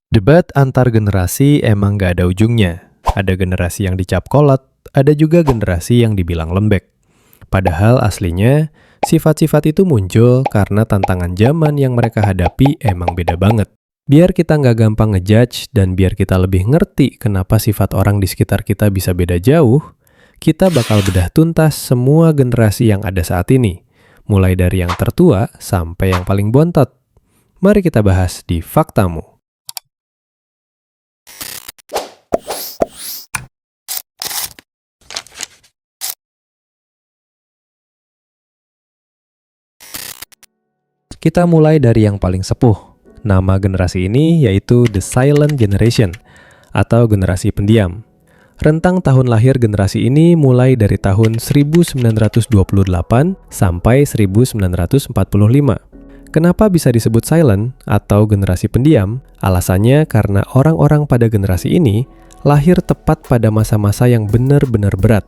Debat antar generasi emang gak ada ujungnya. Ada generasi yang dicap kolot, ada juga generasi yang dibilang lembek. Padahal aslinya, sifat-sifat itu muncul karena tantangan zaman yang mereka hadapi emang beda banget. Biar kita nggak gampang ngejudge dan biar kita lebih ngerti kenapa sifat orang di sekitar kita bisa beda jauh, kita bakal bedah tuntas semua generasi yang ada saat ini, mulai dari yang tertua sampai yang paling bontot. Mari kita bahas di Faktamu. Kita mulai dari yang paling sepuh. Nama generasi ini yaitu The Silent Generation atau generasi pendiam. Rentang tahun lahir generasi ini mulai dari tahun 1928 sampai 1945. Kenapa bisa disebut silent atau generasi pendiam? Alasannya karena orang-orang pada generasi ini lahir tepat pada masa-masa yang benar-benar berat.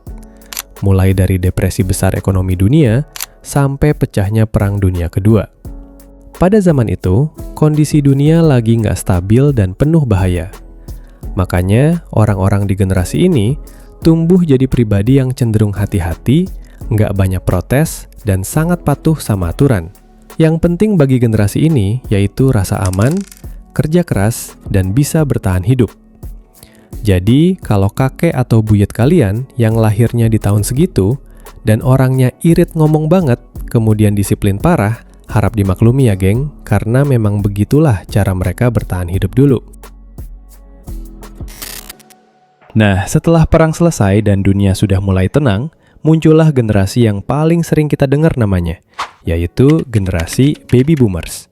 Mulai dari depresi besar ekonomi dunia sampai pecahnya Perang Dunia Kedua. Pada zaman itu, kondisi dunia lagi nggak stabil dan penuh bahaya. Makanya, orang-orang di generasi ini tumbuh jadi pribadi yang cenderung hati-hati, nggak banyak protes, dan sangat patuh sama aturan. Yang penting bagi generasi ini yaitu rasa aman, kerja keras, dan bisa bertahan hidup. Jadi, kalau kakek atau buyut kalian yang lahirnya di tahun segitu, dan orangnya irit ngomong banget, kemudian disiplin parah, harap dimaklumi ya geng, karena memang begitulah cara mereka bertahan hidup dulu. Nah, setelah perang selesai dan dunia sudah mulai tenang, muncullah generasi yang paling sering kita dengar namanya, yaitu generasi Baby Boomers.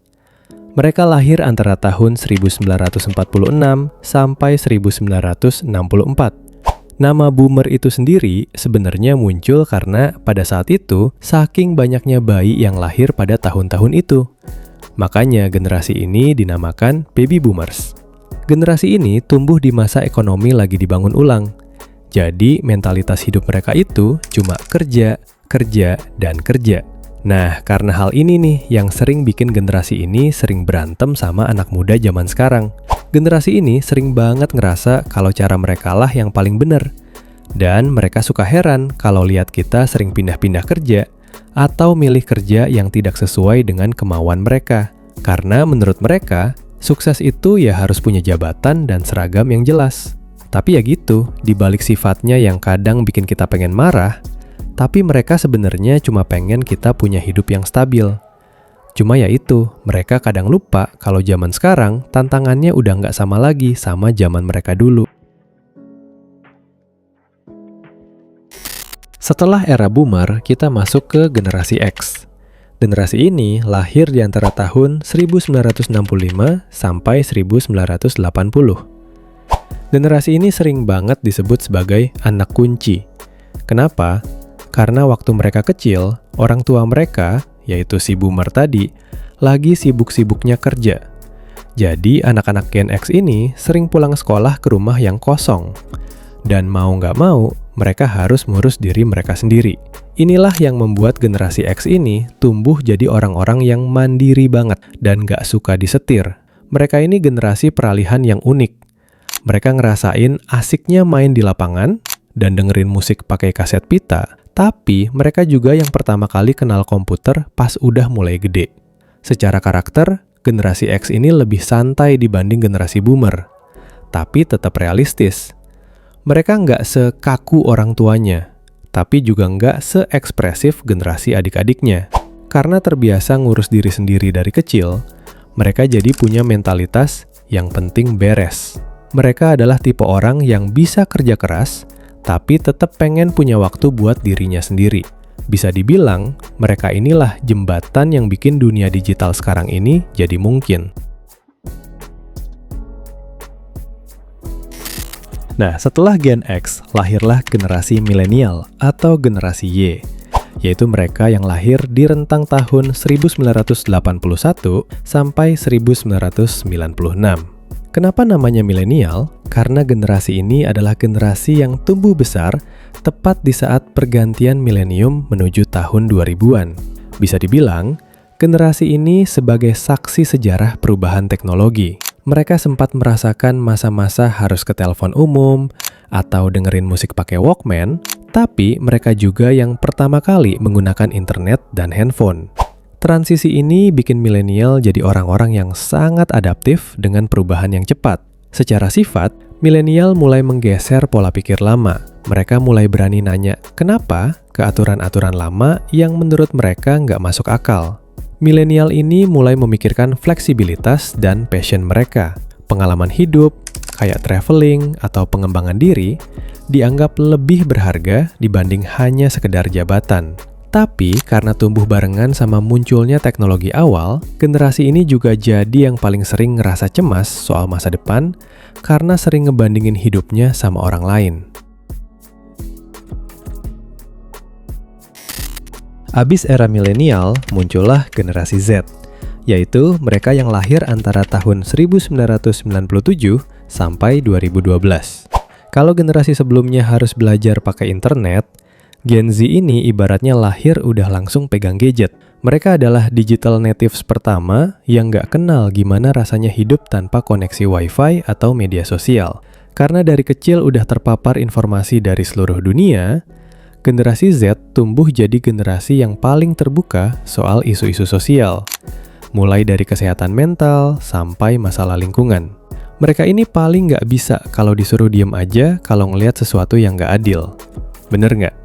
Mereka lahir antara tahun 1946 sampai 1964. Nama boomer itu sendiri sebenarnya muncul karena pada saat itu saking banyaknya bayi yang lahir pada tahun-tahun itu. Makanya generasi ini dinamakan baby boomers. Generasi ini tumbuh di masa ekonomi lagi dibangun ulang. Jadi mentalitas hidup mereka itu cuma kerja, kerja, dan kerja. Nah, karena hal ini nih yang sering bikin generasi ini sering berantem sama anak muda zaman sekarang. Generasi ini sering banget ngerasa kalau cara mereka lah yang paling benar. Dan mereka suka heran kalau lihat kita sering pindah-pindah kerja atau milih kerja yang tidak sesuai dengan kemauan mereka. Karena menurut mereka, sukses itu ya harus punya jabatan dan seragam yang jelas. Tapi ya gitu, dibalik sifatnya yang kadang bikin kita pengen marah, tapi mereka sebenarnya cuma pengen kita punya hidup yang stabil. Cuma ya itu, mereka kadang lupa kalau zaman sekarang tantangannya udah nggak sama lagi sama zaman mereka dulu. Setelah era boomer, kita masuk ke generasi X. Generasi ini lahir di antara tahun 1965 sampai 1980. Generasi ini sering banget disebut sebagai anak kunci. Kenapa? Karena waktu mereka kecil, orang tua mereka, yaitu si boomer tadi, lagi sibuk-sibuknya kerja. Jadi anak-anak Gen X ini sering pulang sekolah ke rumah yang kosong. Dan mau nggak mau, mereka harus ngurus diri mereka sendiri. Inilah yang membuat generasi X ini tumbuh jadi orang-orang yang mandiri banget dan nggak suka disetir. Mereka ini generasi peralihan yang unik. Mereka ngerasain asiknya main di lapangan dan dengerin musik pakai kaset pita. Tapi mereka juga yang pertama kali kenal komputer pas udah mulai gede. Secara karakter, generasi X ini lebih santai dibanding generasi boomer. Tapi tetap realistis. Mereka nggak sekaku orang tuanya, tapi juga nggak se-ekspresif generasi adik-adiknya. Karena terbiasa ngurus diri sendiri dari kecil, mereka jadi punya mentalitas yang penting beres. Mereka adalah tipe orang yang bisa kerja keras, tapi tetap pengen punya waktu buat dirinya sendiri. Bisa dibilang, mereka inilah jembatan yang bikin dunia digital sekarang ini jadi mungkin. Nah, setelah Gen X, lahirlah generasi milenial atau generasi Y, yaitu mereka yang lahir di rentang tahun 1981 sampai 1996. Kenapa namanya milenial? Karena generasi ini adalah generasi yang tumbuh besar tepat di saat pergantian milenium menuju tahun 2000-an. Bisa dibilang, generasi ini sebagai saksi sejarah perubahan teknologi. mereka sempat merasakan masa-masa harus ke telepon umum atau dengerin musik pakai Walkman, tapi mereka juga yang pertama kali menggunakan internet dan handphone. Transisi ini bikin milenial jadi orang-orang yang sangat adaptif dengan perubahan yang cepat. Secara sifat, milenial mulai menggeser pola pikir lama. Mereka mulai berani nanya kenapa ke aturan-aturan lama yang menurut mereka nggak masuk akal. Milenial ini mulai memikirkan fleksibilitas dan passion mereka. Pengalaman hidup, kayak traveling atau pengembangan diri, dianggap lebih berharga dibanding hanya sekedar jabatan. Tapi karena tumbuh barengan sama munculnya teknologi awal, generasi ini juga jadi yang paling sering ngerasa cemas soal masa depan karena sering ngebandingin hidupnya sama orang lain. Abis era milenial, muncullah generasi Z, yaitu mereka yang lahir antara tahun 1997 sampai 2012. Kalau generasi sebelumnya harus belajar pakai internet, Gen Z ini ibaratnya lahir udah langsung pegang gadget. Mereka adalah digital natives pertama yang nggak kenal gimana rasanya hidup tanpa koneksi Wi-Fi atau media sosial. Karena dari kecil udah terpapar informasi dari seluruh dunia, generasi Z tumbuh jadi generasi yang paling terbuka soal isu-isu sosial, mulai dari kesehatan mental sampai masalah lingkungan. Mereka ini paling nggak bisa kalau disuruh diem aja kalau ngelihat sesuatu yang nggak adil. Bener nggak?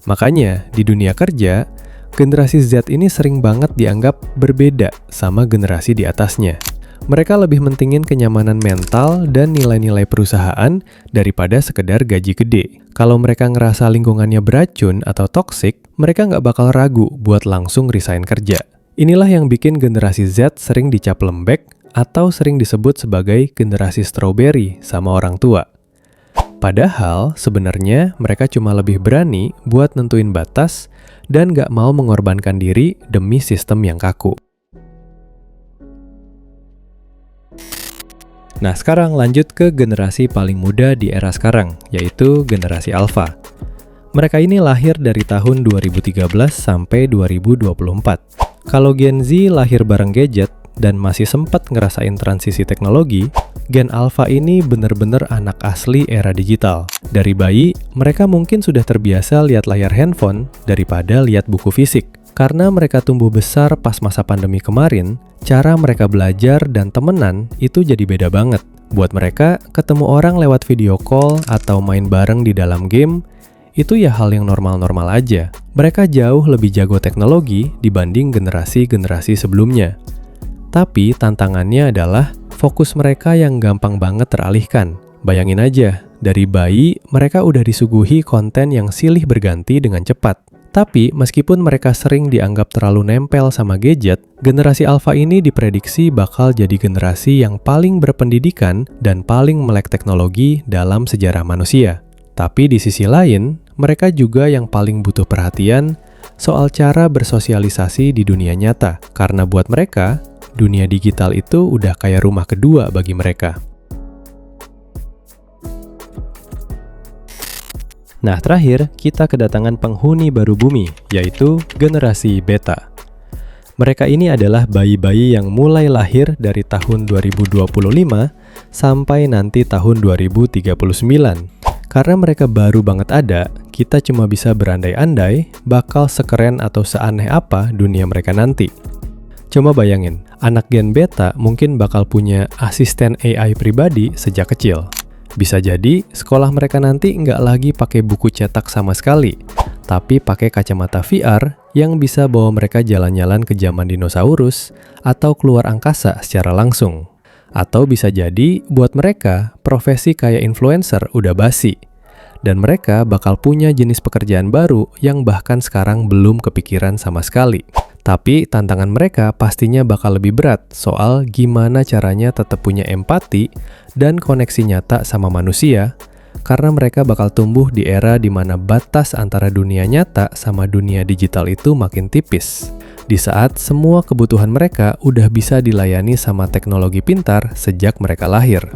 Makanya, di dunia kerja, generasi Z ini sering banget dianggap berbeda sama generasi di atasnya. Mereka lebih mentingin kenyamanan mental dan nilai-nilai perusahaan daripada sekedar gaji gede. Kalau mereka ngerasa lingkungannya beracun atau toksik, mereka nggak bakal ragu buat langsung resign kerja. Inilah yang bikin generasi Z sering dicap lembek atau sering disebut sebagai generasi strawberry sama orang tua. Padahal sebenarnya mereka cuma lebih berani buat nentuin batas dan nggak mau mengorbankan diri demi sistem yang kaku. Nah, sekarang lanjut ke generasi paling muda di era sekarang, yaitu generasi Alpha. Mereka ini lahir dari tahun 2013 sampai 2024. Kalau Gen Z lahir bareng gadget dan masih sempat ngerasain transisi teknologi, Gen Alpha ini bener-bener anak asli era digital. Dari bayi, mereka mungkin sudah terbiasa lihat layar handphone daripada lihat buku fisik. Karena mereka tumbuh besar pas masa pandemi kemarin, cara mereka belajar dan temenan itu jadi beda banget. Buat mereka, ketemu orang lewat video call atau main bareng di dalam game, itu ya hal yang normal-normal aja. Mereka jauh lebih jago teknologi dibanding generasi-generasi sebelumnya. Tapi tantangannya adalah fokus mereka yang gampang banget teralihkan. Bayangin aja, dari bayi mereka udah disuguhi konten yang silih berganti dengan cepat. Tapi meskipun mereka sering dianggap terlalu nempel sama gadget, generasi Alpha ini diprediksi bakal jadi generasi yang paling berpendidikan dan paling melek teknologi dalam sejarah manusia. Tapi di sisi lain, mereka juga yang paling butuh perhatian soal cara bersosialisasi di dunia nyata. Karena buat mereka, dunia digital itu udah kayak rumah kedua bagi mereka. Nah, terakhir, kita kedatangan penghuni baru bumi, yaitu generasi Beta. Mereka ini adalah bayi-bayi yang mulai lahir dari tahun 2025 sampai nanti tahun 2039. Karena mereka baru banget ada, kita cuma bisa berandai-andai bakal sekeren atau seaneh apa dunia mereka nanti. Coba bayangin, anak Gen Beta mungkin bakal punya asisten AI pribadi sejak kecil. Bisa jadi sekolah mereka nanti nggak lagi pakai buku cetak sama sekali, tapi pakai kacamata VR yang bisa bawa mereka jalan-jalan ke zaman dinosaurus atau keluar angkasa secara langsung. Atau bisa jadi buat mereka profesi kayak influencer udah basi, dan mereka bakal punya jenis pekerjaan baru yang bahkan sekarang belum kepikiran sama sekali. Tapi tantangan mereka pastinya bakal lebih berat soal gimana caranya tetap punya empati dan koneksi nyata sama manusia, karena mereka bakal tumbuh di era di mana batas antara dunia nyata sama dunia digital itu makin tipis. Di saat semua kebutuhan mereka udah bisa dilayani sama teknologi pintar sejak mereka lahir.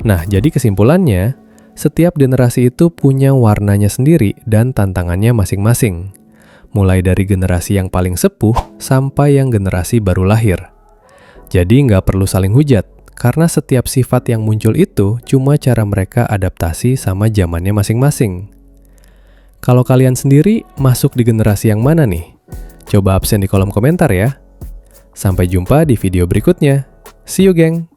Nah, jadi kesimpulannya, setiap generasi itu punya warnanya sendiri dan tantangannya masing-masing. mulai dari generasi yang paling sepuh sampai yang generasi baru lahir. Jadi nggak perlu saling hujat, karena setiap sifat yang muncul itu cuma cara mereka adaptasi sama zamannya masing-masing. Kalau kalian sendiri masuk di generasi yang mana nih? Coba absen di kolom komentar ya. Sampai jumpa di video berikutnya. See you, geng!